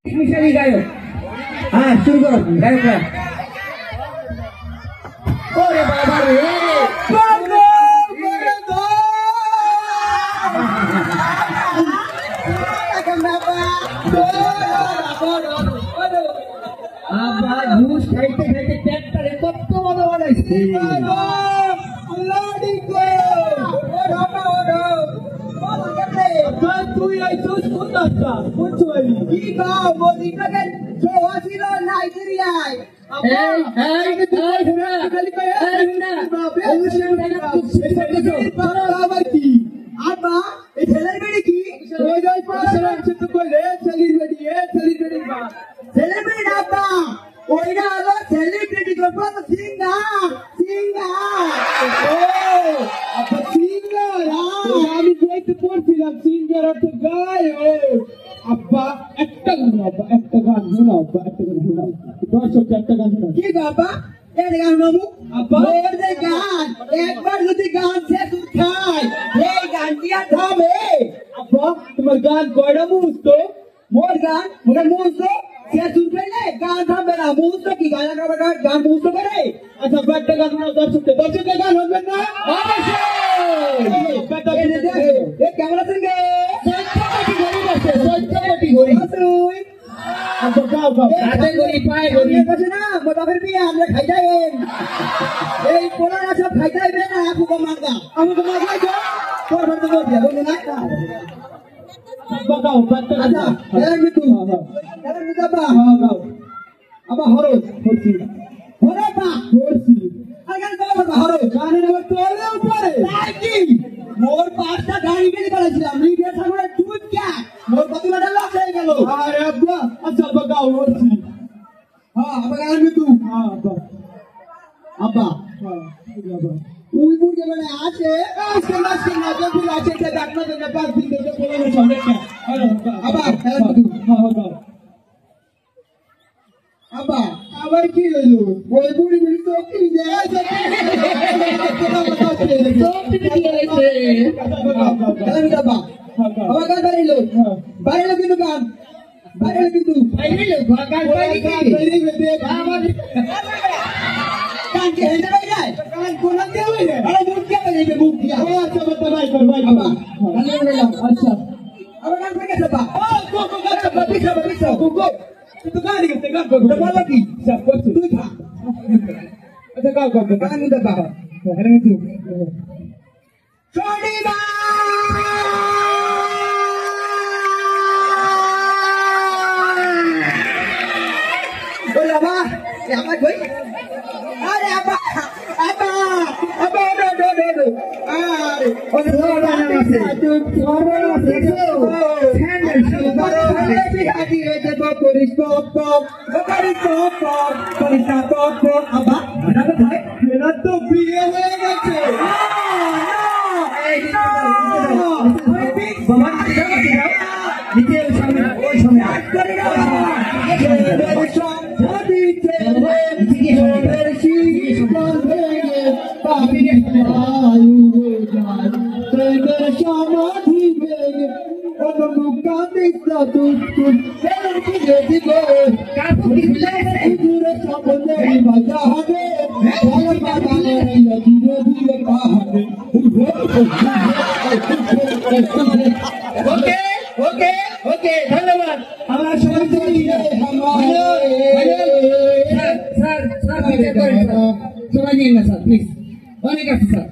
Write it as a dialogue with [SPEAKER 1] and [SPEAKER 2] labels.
[SPEAKER 1] মিশালি গায়ক। হ্যাঁ শুরু করো গায়করা। ওরে বাবা রে ঘুষ খাইতে খাইতে পেটটারে কত বড় বানাইছে। তুই আইছিস কোন রাস্তা কোন চুয়ালি কি গাও মদিনাকে ছোয়া ছিল নাইজেরিয়ায় আমি বইতে পড়ছিলাম সিঙ্গার অর্থ গায়ক। আব্বা একটা গান আব্বা একটা গান শোনাও আব্বা একটা গান শোনাও দর্শককে একটা গান শোনাও। কি আব্বা একটা গান শোনাবো আব্বা? ওর যে গান একবার যদি গান শেষ খায় এই গান কি আর থামে? আব্বা তোমার গান কয়টা মুহূর্ত? মোর গান মোর মুহূর্ত শেষ উঠলে গান থামবে না। মুহূর্ত কি গান গান মুহূর্ত করে? আচ্ছা একটা গান শোনাও দর্শককে। দর্শকের গান হবে না ক্যামেরা সঙ্গে আমরা খাই যাই এই পোলা সব খাই যাইবে না আমাকে মাগা আমাকে মাগা তোর ঘর থেকে দিয়া বলবো না বাগাও বাচ্চা আচ্ছা এর মিটু এর মিটু বা বাগাও আবা হরজ হরছি হরে বা হরছি আগান বাবা হরজ গানের আবার তোলে উপরে তাই কি মোর পাঁচটা গাড়ি গেলি বলেছিলাম লিগে থাকলে চুপ কে মোর কতটা লস হয়ে গেল। আরে আব্বা আচ্ছা বাগাও হরছি হ্যাঁ আবা গান মিটু হ্যাঁ আব্বা আব্বা হ্যাঁ আব্বা তুই বুঝে মানে আছে আজকে না যদি আছে যে ডাক্তার দেন 5 দিন ধরে বলে সঙ্গে আব্বা খেলা মিটু হ্যাঁ আব্বা আব্বা আবার কি হলো ওই বুড়ি বুড়ি তো কি যায় আবার গান বাড়িলো বাড়িলো কিন্তু গান বাড়িলো কিন্তু গান কি হেঁটে বাই যায় গান কোন দিয়ে হয়ে যায় আরে মুখ দিয়ে বাই যাবে মুখ দিয়ে আচ্ছা বাবা ভাই কর ভাই বাবা গান বললাম আচ্ছা আবার গান থেকে যাবা ও গো গো গান পিছা গো গো তুই গান দিতে গান করব বলো কি সব করছ তুই খা আচ্ছা গাও গাও গান দিতে বাবা আরে তুই छोड़ी बा बोला बा apa boy अरे apa do अरे ओरा ना तू छोरो से भी आदि है जब पुलिस को अब बड़ा भाई मेरा तो पिए हो गए ओके धन्यवाद हमारा सर समझिए ना सर प्लीज सर